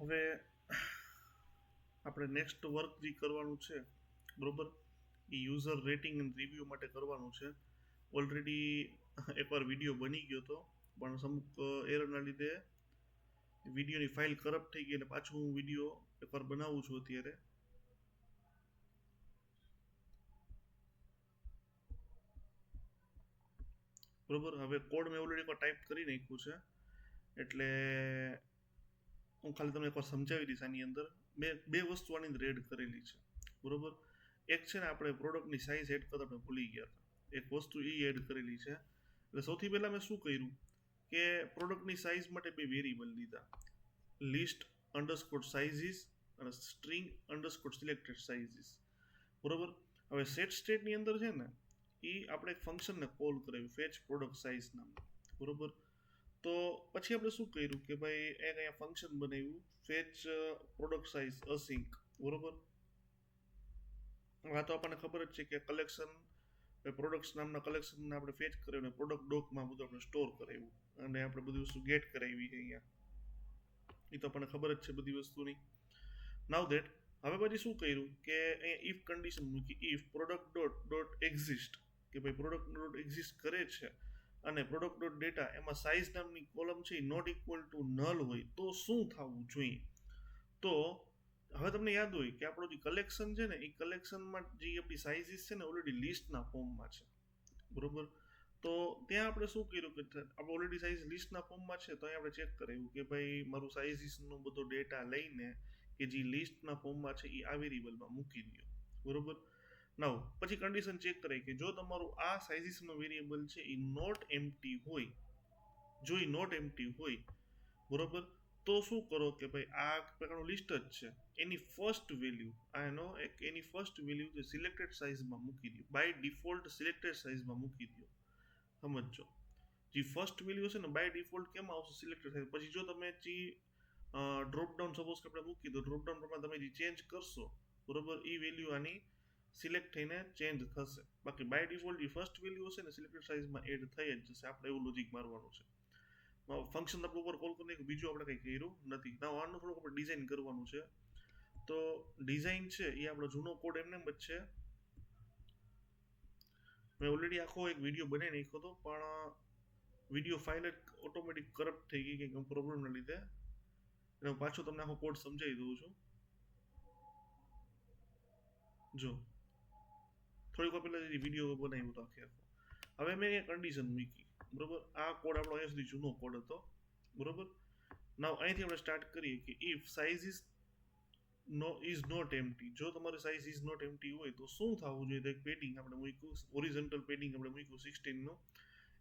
હવે આપણે next work જે કરવાનું છે બરોબર એ યુઝર રેટિંગ એન્ડ રિવ્યૂ માટે કરવાનું છે. ઓલરેડી એકવાર વિડીયો બની ગયો હતો પણ અમુક એરરના લીધે વિડીયોની ફાઇલ કરપ્ટ થઈ ગઈ અને પાછું હું વિડીયો એકવાર બનાવું છું અત્યારે. બરોબર, હવે કોડ મેં ઓલરેડી એકવાર ટાઈપ કરી નાખ્યું છે એટલે હું ખાલી તમને એકવાર સમજાવી દઈશ. આની અંદર બે વસ્તુ આની અંદર એડ કરેલી છે બરોબર. એક છે ને આપણે પ્રોડક્ટની સાઇઝ એડ કરતા આપણે ભૂલી ગયા હતા, એક વસ્તુ એ એડ કરેલી છે. એટલે સૌથી પહેલાં મેં શું કર્યું કે પ્રોડક્ટની સાઇઝ માટે બે વેરિયેબલ લીધા, લિસ્ટ અંડરસ્કોર સાઇઝીસ અને સ્ટ્રિંગ અંડરસ્કોર સિલેક્ટેડ સાઇઝીસ બરોબર. હવે સેટ સ્ટેટની અંદર છે ને એ આપણે એક ફંક્શનને કોલ કરાવ્યું ફેચ પ્રોડક્ટ સાઇઝ નામનું બરોબર. તો પછી આપણે શું કર્યું કે ભાઈ એક અહીંયા ફંક્શન બનાવ્યું ફેચ પ્રોડક્ટ સાઇઝ અસિંક બરોબર. આ તો આપણને ખબર જ છે કે કલેક્શન પ્રોડક્ટ્સ નામના કલેક્શનને આપણે ફેચ કરાવ્યું પ્રોડક્ટ ડોકમાં બધું આપણે સ્ટોર કરાવ્યું અને આપણે બધી વસ્તુ ગેટ કરાવી છે અહીંયા, એ તો આપણને ખબર જ છે બધી વસ્તુની. નાવ ધેટ હવે પછી શું કર્યું કે અહીંયા ઇફ કન્ડિશન મૂકી, ઇફ પ્રોડક્ટ ડોટ એક્ઝિસ્ટ કે ભાઈ પ્રોડક્ટ ડોટ એક્ઝિસ્ટ કરે છે અને પ્રોડક્ટ ડોટ ડેટા એમાં સાઇઝ નામની કોલમ છે એ નોટ ઇક્વલ ટુ નલ હોય તો શું થવું જોઈએ. તો હવે તમને યાદ હોય કે આપણું જે કલેક્શન છે ને એ કલેક્શનમાં જે આપણી સાઇઝીસ છે ને ઓલરેડી લિસ્ટના ફોર્મમાં છે બરોબર. તો ત્યાં આપણે શું કર્યું કે આપણે ઓલરેડી સાઇઝ લિસ્ટના ફોર્મમાં છે તો અહીં આપણે ચેક કરાવ્યું કે ભાઈ મારું સાઇઝીસનો બધો ડેટા લઈને કે જે લિસ્ટના ફોર્મમાં છે એ આ વેરિયેબલમાં મૂકી દો બરોબર. નાવ પછી કન્ડિશન ચેક કરે કે જો તમારું આ સાઇઝીસનો વેરિયેબલ છે એ નોટ એમ્પ્ટી હોય, જો એ નોટ એમ્પ્ટી હોય બરોબર, તો શું કરો કે ભાઈ આ પ્રકારનું લિસ્ટ જ છે એની ફર્સ્ટ વેલ્યુ એની ફર્સ્ટ વેલ્યુ જે સિલેક્ટેડ સાઇઝમાં મૂકી દો, બાય ડિફોલ્ટ સિલેક્ટેડ સાઇઝમાં મૂકી દો. સમજો જે ફર્સ્ટ વેલ્યુ છે ને બાય ડિફોલ્ટ કેમ આવશે સિલેક્ટેડ સાઇઝ. પછી જો તમે જે ડ્રોપડાઉન સપોઝ કે આપણે મૂકી દો ડ્રોપડાઉન પ્રમાણે તમે જે ચેન્જ કરશો બરોબર એ વેલ્યુ આની સિલેક્ટ થઈને ચેન્જ થશે. બાકી બાય ડિફોલ્ટ જે ફર્સ્ટ વેલ્યુ હશે ને સિલેક્ટેડ સાઇઝમાં એડ થઈ જ જશે. આપણે એવું લોજિક મારવાનું છે. ફંક્શન આપણે ઉપર કોલ કરીને બીજું આપણે કંઈ કર્યું નથી. ના આનું થોડુંક આપણે ડિઝાઇન કરવાનું છે. તો ડિઝાઇન છે એ આપણો જૂનો કોડ એમને જ છે. મેં ઓલરેડી આખો એક વિડીયો બનાવી નાખ્યો હતો પણ વિડીયો ફાઇલ જ ઓટોમેટિક કરપ્ટ થઈ ગઈ કંઈક પ્રોબ્લેમના લીધે. એટલે હું પાછું તમને આખો કોડ સમજાવી દઉં છું. જો થોડીક વાર પહેલાં જે વિડીયો બનાવ્યો હતો આખે આખો. હવે મેં અહીંયા કન્ડિશન મૂકી બરોબર. આ કોડ આપણો અહીંયા સુધી જૂનો કોડ હતો બરોબર. નાવ અહીંથી આપણે સ્ટાર્ટ કરીએ કે if size is not empty, જો તમારી સાઇઝ ઇઝ નોટ એમ્પ્ટી હોય તો શું થવું જોઈએ. તો એક પેડિંગ આપણે મૂક્યું, ઓરિઝોન્ટલ પેડિંગ આપણે મૂક્યું 16નું,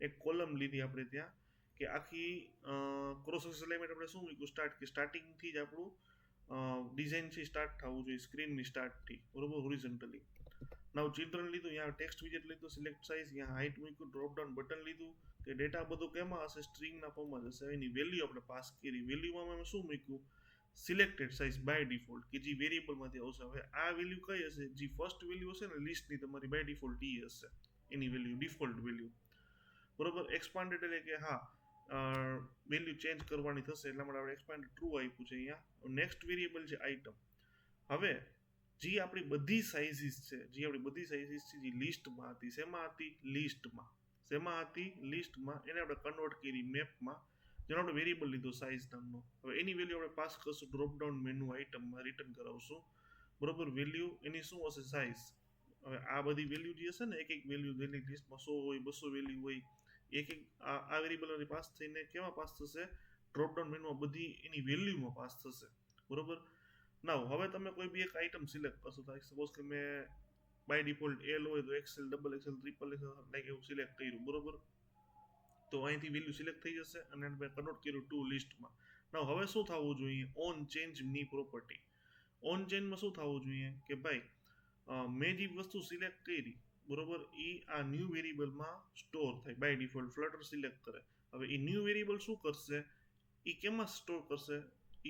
એક કોલમ લીધી આપણે ત્યાં કે આખી ક્રોસ એલિમેન્ટ આપણે શું મૂક્યું સ્ટાર્ટ કે સ્ટાર્ટિંગથી જ આપણું ડિઝાઇન છે સ્ટાર્ટ થવું જોઈએ સ્ક્રીનની સ્ટાર્ટથી બરોબર હોરિઝોન્ટલી. નાવ ચિલ્ડ્રન લીધું, અહીંયા ટેક્સ્ટ વિજેટ લીધું, સિલેક્ટ સાઇઝ, અહીંયા હાઇટ મૂક્યું, ડ્રોપ ડાઉન બટન લીધું કે ડેટા બધું કેમાં હશે સ્ટ્રિંગના ફોર્મમાં જશે. એની વેલ્યુ આપણે પાસ કરી, વેલ્યુમાં અમે શું મૂક્યું સિલેક્ટેડ સાઇઝ બાય ડિફોલ્ટ કે જે વેરિયેબલમાંથી આવશે. હવે આ વેલ્યુ કઈ હશે, જે ફર્સ્ટ વેલ્યુ હશે ને લિસ્ટની તમારી બાય ડિફોલ્ટ એ હશે એની વેલ્યુ ડિફોલ્ટ વેલ્યુ બરોબર. એક્સપાન્ડેડ એટલે કે હા વેલ્યુ ચેન્જ કરવાની થશે એટલા માટે આપણે એક્સપાન્ડેડ ટ્રુ આપ્યું છે અહીંયા. નેક્સ્ટ વેરિયેબલ છે આઇટમ. હવે જે આપણી બધી સાઇઝીસ છે જે લિસ્ટમાં હતી, શેમાં હતી લિસ્ટમાં એને આપણે કન્વર્ટ કરી મેપમાં, જેનો આપણે વેરિયેબલ લીધો સાઇઝ નામનો. હવે એની વેલ્યુ આપણે પાસ કરશું ડ્રોપડાઉન મેનુ આઇટમમાં રિટર્ન કરાવશું બરોબર. વેલ્યુ એની શું હશે સાઇઝ. હવે આ બધી વેલ્યુ જે હશે ને એક વેલ્યુ જેની લિસ્ટમાં 100 હોય 200 વેલ્યુ હોય એક આ વેરિયેબલ પાસ થઈને કેમાં પાસ થશે ડ્રોપડાઉન મેનુમાં બધી એની વેલ્યુમાં પાસ થશે બરોબર. ના હવે તમે કોઈ બી એક આઇટમ સિલેક્ટ કરશો, સપોઝ કે મેં બાય ડિફોલ્ટ એલ હોય તો XL, double XL, triple XL like એવું સિલેક્ટ કર્યું બરોબર. તો અહીંથી વેલ્યુ સિલેક્ટ થઈ જશે અને મેં કન્વર્ટ કર્યું ટુ લિસ્ટમાં. ના હવે શું થવું જોઈએ ઓન ચેન્જ ની પ્રોપર્ટી. ઓન ચેન્જમાં શું થવું જોઈએ કે ભાઈ મેં જે વસ્તુ સિલેક્ટ કરી બરોબર એ આ ન્યૂ વેરિયેબલમાં સ્ટોર થાય બાય ડિફોલ્ટ ફ્લટર સિલેક્ટ કરે. હવે એ ન્યૂ વેરિયેબલ શું કરશે એ કેમાં સ્ટોર કરશે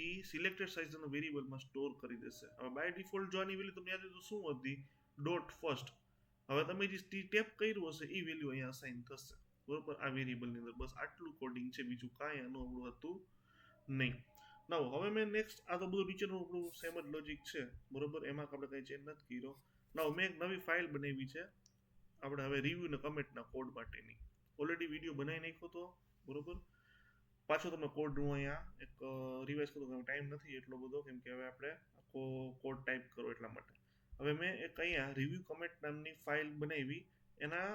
એ સિલેક્ટેડ સાઇઝનો વેરિયેબલમાં સ્ટોર કરી દેશે. હવે બાય ડિફોલ્ટ જો આની વેલ્યુ તમને યાદ હોય તો શું હતી ડોટ ફર્સ્ટ. હવે તમે જે ટેપ કર્યું હશે એ વેલ્યુ અહીંયા અસાઇન થશે બરોબર આ વેરિયેબલની અંદર. બસ આટલું કોડિંગ છે, બીજું કાંઈ આનું આપણું હતું નહીં. નાવ હવે મેં નેક્સ્ટ આ તો બધું નીચેનું આપણું સેમ જ લોજિક છે બરોબર, એમાં આપણે કંઈ ચેન્જ નથી કર્યો. નાવ મેં એક નવી ફાઇલ બનાવી છે આપણે હવે રિવ્યુ ને કમેન્ટના કોડ માટેની. ઓલરેડી વિડીયો બનાવી નાખ્યો તો બરોબર, પાછો તમે કોડ હું અહીંયા એક રિવાઇઝ કરું, ટાઈમ નથી એટલો બધો કેમ કે હવે આપણે આખો કોડ ટાઈપ કરો એટલા માટે. હવે મેં એક અહીંયા રિવ્યુ કમેન્ટ નામની ફાઇલ બનાવી, એના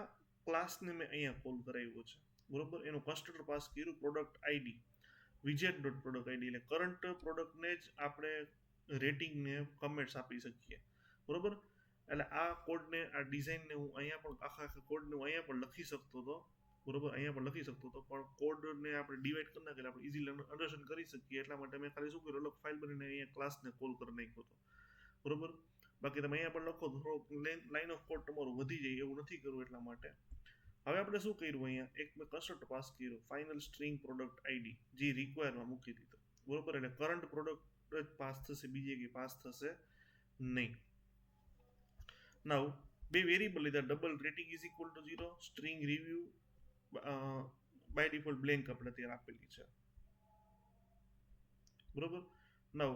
ક્લાસને મેં અહીંયા કોલ કરાવ્યો છે બરોબર. એનું કન્સ્ટ્રક્ટર પાસ કર્યું પ્રોડક્ટ આઈડી વિજેટ ડોટ પ્રોડક્ટ આઈડી, એટલે કરંટ પ્રોડક્ટને જ આપણે રેટિંગને કમેન્ટ્સ આપી શકીએ બરોબર. એટલે આ કોડને આ ડિઝાઇનને હું અહીંયા પણ આખા કોડને હું અહીંયા પણ લખી શકતો હતો બરોબર, અહીંયા પણ લખી શકતો હતો, પણ કોડને આપણે ડિવાઈડ કરી નાખીએ આપણે ઇઝીલી અન્ડરસ્ટેન્ડ કરી શકીએ એટલા માટે મેં ખાલી શું કર્યું, અલગ ફાઇલ બનીને અહીંયા ક્લાસને કોલ કરી નાખ્યો હતો બરોબર. બાકી તમે અહીંયા પણ લખો તો થોડોક લાઇન ઓફ કોડ તમારું વધી જાય, એવું નથી કરવું એટલા માટે. હવે આપણે શું કર્યું, અહીંયા એક મેં કન્સ્ટ્રક્ટર પાસ કર્યું ફાઇનલ સ્ટ્રિંગ પ્રોડક્ટ આઈડી, જે રિક્વાયરમાં મૂકી દીધો બરોબર. એટલે કરંટ પ્રોડક્ટ જ પાસ થશે, બીજી કંઈ પાસ થશે નહીં. નાવ બે વેરિયેબલ લીધા, double rating is equal to 0, string review by default blank આપણે ત્યાં આપેલી છે બરોબર. નાવ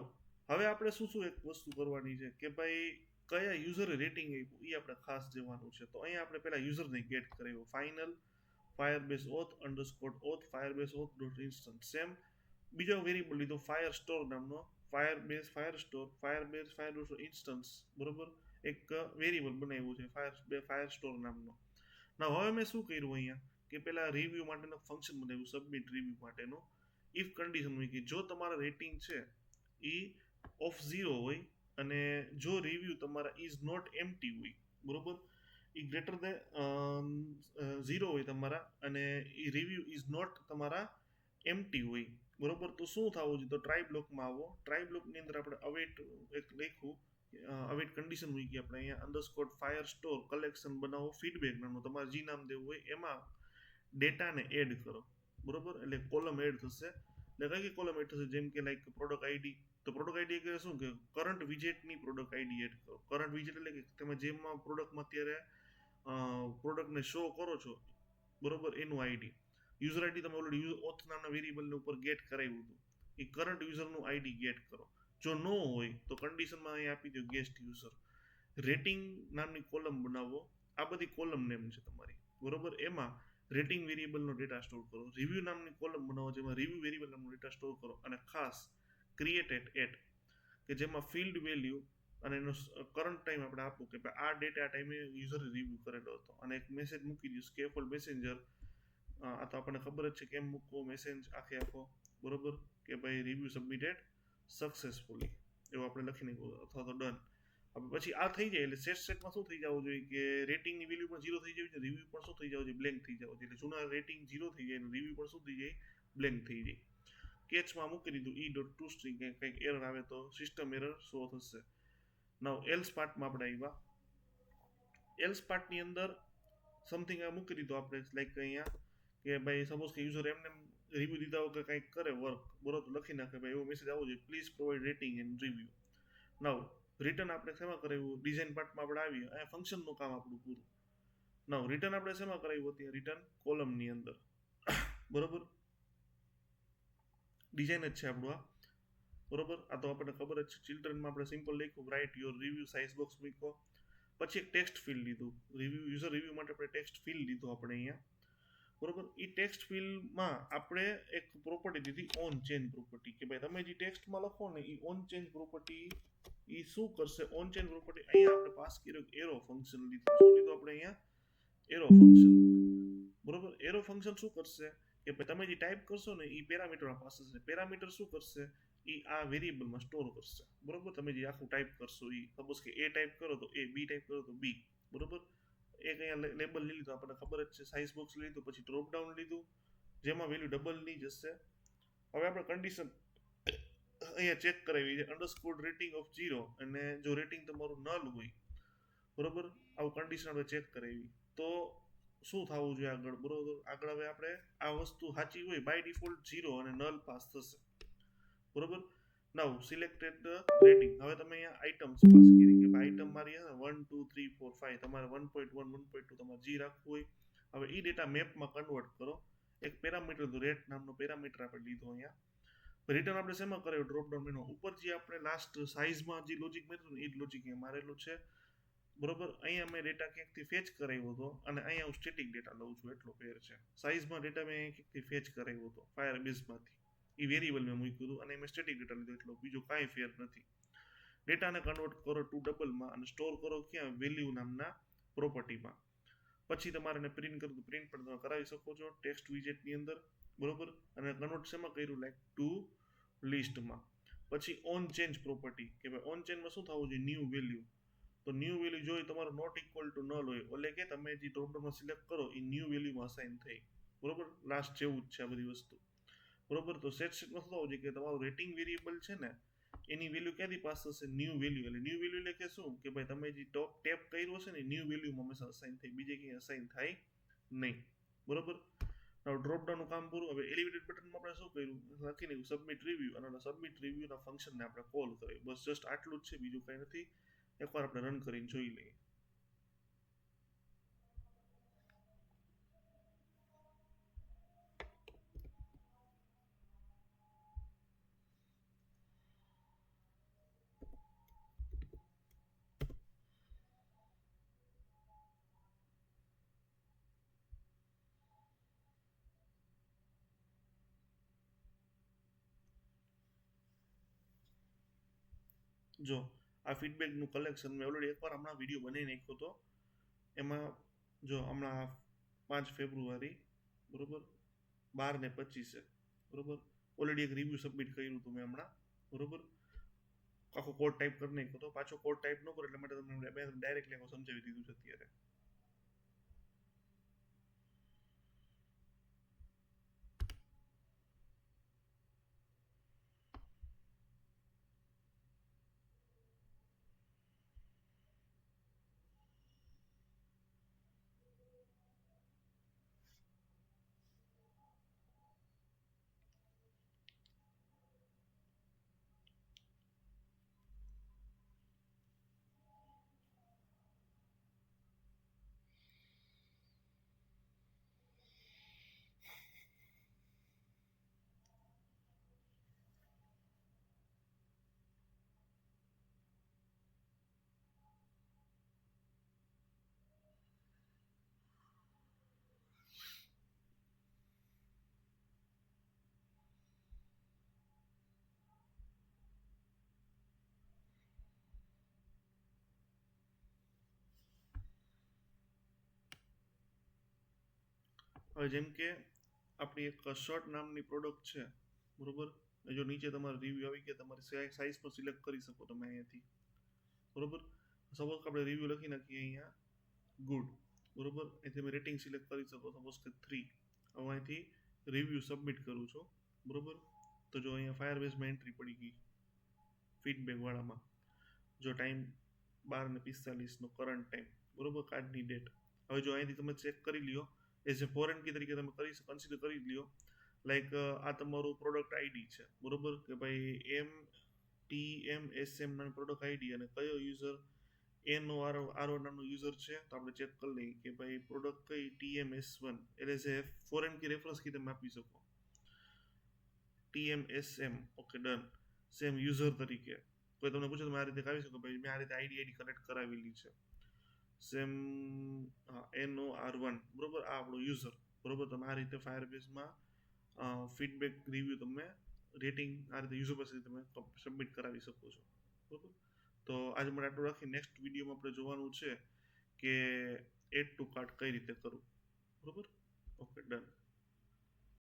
હવે આપણે શું એક વસ્તુ કરવાની છે કે ભાઈ કયા યુઝરે રેટિંગ આપ્યું એ આપણે ખાસ જોવાનું છે. તો અહીંયા આપણે પહેલા યુઝરને ગેટ કરાવ્યો, final Firebase auth underscore auth Firebase auth dot instance. Same બીજો વેરિયેબલ લીધો ફાયર સ્ટોર નામનો, Firebase fire store Firebase fire instance બરોબર. એક વેરિયેબલ બનાવ્યું છે ફાયર સ્ટોર નામનો. ના હવે મેં શું કર્યું અહીંયા કે પેલા રિવ્યુ માટેનું ફંક્શન બનાવ્યું સબમિટ રિવ્યુ માટેનું. ઇફ કન્ડિશન હોય કે જો તમારા રેટિંગ છે એ ઓફ 0 હોય અને જો રિવ્યુ તમારા ઇઝ નોટ એમ્પ્ટી હોય બરોબર, એ ગ્રેટર દેન 0 હોય તમારા અને એ રિવ્યુ ઇઝ નોટ તમારા એમ્પ્ટી હોય બરોબર, તો શું થવું જોઈએ, તો ટ્રાય બ્લોકમાં આવો. ટ્રાય બ્લોકની અંદર આપણે અવેટ એક લખ્યું, અવેટ કન્ડિશન મૂકી આપણે અહીંયા અંડરસ્કોર ફાયર સ્ટોર કલેક્શન બનાવો ફીડબેક નામનું, તમારે જે નામ દેવું હોય એમાં ડેટાને એડ કરો બરોબર. એટલે કોલમ એડ થશે, એટલે કઈ કોલમ એડ થશે, જેમ કે લાઈક પ્રોડક્ટ આઈડી. તો પ્રોડક્ટ આઈડી એટલે શું કે કરંટ વિજેટની પ્રોડક્ટ આઈડી એડ કરો. કરંટ વિજેટ એટલે કે તમે જેમાં પ્રોડક્ટમાં અત્યારે પ્રોડક્ટને શો કરો છો બરોબર, એનું આઈડી. યુઝર આઈડી તમે ઓલરેડી ઓથ નામના વેરિયેબલને ઉપર ગેટ કરાવ્યું હતું, એ કરંટ યુઝરનું આઈડી ગેટ કરો. જો ન હોય તો કન્ડિશનમાં અહીં આપી દો ગેસ્ટ યુઝર. રેટિંગ નામની કોલમ બનાવો, આ બધી કોલમ નેમ છે તમારી બરોબર. એમાં રેટિંગ વેરિયેબલનો ડેટા સ્ટોર કરો. રિવ્યુ નામની કોલમ બનાવો જેમાં રિવ્યુ વેરિયેબલ નામનો ડેટા સ્ટોર કરો, અને ખાસ ક્રિએટેડ એટ કે જેમાં ફિલ્ડ વેલ્યુ અને એનો કરંટ ટાઈમ આપણે આપવું કે ભાઈ આ ડેટા ટાઈમે યુઝરે રિવ્યુ કરેલો હતો, અને એક મેસેજ મૂકી દઉં સ્કેફોલ્ડ મેસેન્જર. આ તો આપણને ખબર જ છે કેમ મૂકવો મેસેજ આખો બરોબર, કે ભાઈ રિવ્યુ સબમિટેડ સક્સેસફુલી એવું આપણે લખી નાખ્યું અથવા તો ડન. હવે પછી આ થઈ જાય એટલે સેટમાં શું થઈ જવું જોઈએ કે રેટિંગની વેલ્યુ પણ 0 થઈ જવી જોઈએ, રિવ્યુ પણ શું થઈ જવું જોઈએ, બ્લેન્ક થઈ જવું જોઈએ. એટલે જૂના રેટિંગ 0 થઈ જાય અને રિવ્યુ પણ શું થઈ જાય, બ્લેન્ક થઈ જાય. કેચમાં મૂકી દીધું ઈ ડોટ ટુ સ્ટ્રિંગ, કંઈક એરર આવે તો સિસ્ટમ એરર શો થશે. નાવ એલ્સ પાર્ટમાં આપણે આવ્યા. એલ્સ પાર્ટની અંદર સમથિંગ મૂકી દીધું આપણે, લાઈક અહીંયા કે ભાઈ સપોઝ કે યુઝર એમને રિવ્યુ દીધા હોય કે કંઈક કરે વર્ક બરોબર, લખી નાખે ભાઈ એવો મેસેજ આવવો જોઈએ, please provide rating and review. Now return આપણે શેમાં કરાવ્યું, ડિઝાઇન પાર્ટમાં આપણે આવીએ, અહીંયા ફંક્શનનું કામ આપણું પૂરું. નાવ રિટર્ન આપણે શેમાં કરાવ્યું હતું, રિટર્ન કોલમની અંદર બરોબર. ડિઝાઇન જ છે આપણું આ બરોબર. આ તો આપણને ખબર જ છે. ચિલ્ડ્રનમાં આપણે સિમ્પલ લખ્યું write your review size box મૂકો, પછી એક ટેક્સ્ટ ફિલ્ડ લીધું રિવ્યુ યુઝર રિવ્યુ માટે આપણે ટેક્સ્ટ ફિલ્ડ લીધું આપણે અહીંયા બરોબર. એ ટેક્સ્ટ ફિલ્ડમાં આપણે એક પ્રોપર્ટી દીધી ઓન ચેન્જ પ્રોપર્ટી, કે ભાઈ તમે જે ટેક્સ્ટમાં લખો ને એ ઓન ચેન્જ પ્રોપર્ટી એ શું કરશે, ઓન ચેન્જ પ્રોપર્ટી અહીંયા આપણે પાસ કર્યો એરો ફંક્શન લીધું. શું લીધું આપણે અહીંયા, એરો ફંક્શન બરોબર. એરો ફંક્શન શું કરશે કે ભાઈ તમે જે ટાઈપ કરશો ને એ પેરામીટરમાં પાસ થશે. પેરામીટર શું કરશે, એ આ વેરિયેબલમાં સ્ટોર કરશે બરોબર. તમે જે આખું ટાઈપ કરશો એ સપોઝ કે એ ટાઈપ કરો તો એ, બી ટાઈપ કરો તો બી બરોબર. એક અહીંયા લેબલ લઈ લીધું, આપણને ખબર જ છે, સાઇઝ બોક્સ લીધું, પછી ડ્રોપ ડાઉન લીધું જેમાં વેલ્યુ ડબલ ની જશે. હવે આપણે કન્ડિશન અહીંયા ચેક કરાવી છે અંડરસ્કોર રેટિંગ ઓફ 0, અને જો રેટિંગ તમારું નલ હોય બરોબર, આવું કન્ડિશન આપણે ચેક કરાવી તો શું થવું જોઈએ આગળ બરોબર. આગળ હવે આપણે આ વસ્તુ સાચી હોય બાય ડિફોલ્ટ 0 અને નલ પાસ થશે બરોબર. નાવ સિલેક્ટેડ રેટિંગ, હવે તમે અહીંયા આઇટમ્સ પાસ કરી કે આઇટમ મારી 1 2 3 4 5, તમારે 1.1 1.2 તમારે જી રાખવું હોય. હવે એ ડેટા મેપમાં કન્વર્ટ કરો. એક પેરામીટર રેટ નામનો પેરામીટર આપણે લીધો અહીંયા રિટર્ન આપણે શેમાં કરાયું ડ્રોપ ડાઉન મેનુ ઉપર જે આપણે લાસ્ટ સાઇઝમાં જે લોજિક માર્યું એ જ લોજિક અહીંયા મારેલું છે બરોબર. અહીંયા મેં ડેટા ક્યાંકથી ફેચ કરાવ્યો હતો અને અહીંયા હું સ્ટેટિક ડેટા લઉં છું એટલો ફેર છે. સાઇઝમાં ડેટા મેં ક્યાંકથી ફેચ કરાવ્યો હતો ફાયરબેઝમાંથી, એ વેરિયેબલ મેં મૂક્યું હતું અને મેં સ્ટેટિક ડેટા લીધો એટલો, બીજો કાંઈ ફેર નથી. ડેટાને કન્વર્ટ કરો ટુ ડબલમાં અને સ્ટોર કરો ક્યાં વેલ્યુ નામના પ્રોપર્ટીમાં. પછી તમારે એને પ્રિન્ટ કરવું તો પ્રિન્ટ પણ તમે કરાવી શકો છો ટેક્સ્ટ વિજેટની અંદર બરોબર. અને કન્વર્ટ શેમાં કર્યું લાઈક ટુ લિસ્ટમાં. પછી ઓન ચેન્જ પ્રોપર્ટી કે ભાઈ ઓન ચેન્જમાં શું થવું જોઈએ ન્યૂ વેલ્યુ. તો ન્યૂ વેલ્યુ જોઈએ તમારો નોટ ઇક્વલ ટુ નલ હોય એટલે કે તમે જે ડ્રોપડાઉનમાં સિલેક્ટ કરો એ ન્યૂ વેલ્યુમાં અસાઇન થઈ બરોબર. લાસ્ટ જેવું જ છે આ બધી વસ્તુ બરોબર. તો સેટમાં શું થવું જોઈએ કે તમારું રેટિંગ વેરિયેબલ છે ને એની વેલ્યુ ક્યાંથી પાસ થશે ન્યૂ વેલ્યુ. એટલે ન્યૂ વેલ્યુ એટલે કે શું કે ભાઈ તમે જે ટોપ ટેપ કર્યો છે ને ન્યૂ વેલ્યુમાં હંમેશા અસાઇન થાય, બીજે ક્યાંય અસાઇન થાય નહીં બરોબર. હવે ડ્રોપડાઉનનું કામ પૂરું. હવે એલિવેટેડ બટનમાં આપણે શું કર્યું લખી નાખ્યું સબમિટ રિવ્યુ અને સબમિટ રિવ્યુના ફંક્શનને આપણે કોલ કર્યું. બસ જસ્ટ આટલું જ છે, બીજું કંઈ નથી. એકવાર આપણે રન કરીને જોઈ લઈએ. જો આ ફીડબેકનું કલેક્શન મેં ઓલરેડી એકવાર હમણાં વિડીયો બનાવી નાખ્યો હતો. એમાં જો હમણાં 5 ફેબ્રુઆરી બરોબર 12:25 બરોબર ઓલરેડી એક રિવ્યૂ સબમિટ કર્યું હતું મેં હમણાં બરોબર. આખો કોડ ટાઈપ કરી નાખ્યો હતો. પાછો કોડ ટાઈપ ન કરો એટલે માટે તમને ડાયરેક્ટલી આખો સમજાવી દીધું છે અત્યારે. હવે જેમ કે આપણી એક શર્ટ નામની પ્રોડક્ટ છે બરોબર. જો નીચે તમારે રિવ્યુ આવી ગયા તમારી સાઇઝ પણ સિલેક્ટ કરી શકો તમે અહીંયાથી બરોબર. સપોઝ આપણે રિવ્યુ લખી નાખીએ અહીંયા ગુડ બરોબર. અહીંથી તમે રેટિંગ સિલેક્ટ કરી શકો સપોઝ કે 3. હવે અહીંથી રિવ્યુ સબમિટ કરું છું બરોબર. તો જો અહીંયા ફાયરબેઝમાં એન્ટ્રી પડી ગઈ ફીડબેક વાળામાં. જો ટાઈમ 12:45 કરંટ ટાઈમ બરોબર કાર્ડની ડેટ. હવે જો અહીંથી તમે ચેક કરી લ્યો એઝ એ ફોરેન કી તરીકે તમે કન્સિડર કરી લ્યો લાઈક આ તમારું પ્રોડક્ટ આઈડી છે બરોબર કે ભાઈ TMSM નામની પ્રોડક્ટ આઈડી અને કયો યુઝર NORO નામનું યુઝર છે. તો આપણે ચેક કરી લઈએ કે ભાઈ પ્રોડક્ટ કઈ TMS1 એટલે જે ફોરેન કી રેફરન્સ કી તમે આપી શકો TMSM. Okay done. Same user તરીકે કોઈ તમને પૂછે તમે આ રીતે આવી શકો ભાઈ મેં આ રીતે આઈડી કનેક્ટ કરાવેલી છે સેમ NOR1 બરોબર આ આપણો યુઝર બરોબર. તમે આ રીતે ફાયરબેઝમાં ફીડબેક રિવ્યુ તમે રેટિંગ આ રીતે યુઝર પાસેથી તમે સબમિટ કરાવી શકો છો બરોબર. તો આજે મને આટલું રાખી નેક્સ્ટ વિડીયોમાં આપણે જોવાનું છે કે એડ ટુ કાર્ટ કઈ રીતે કરવું બરોબર. Okay done.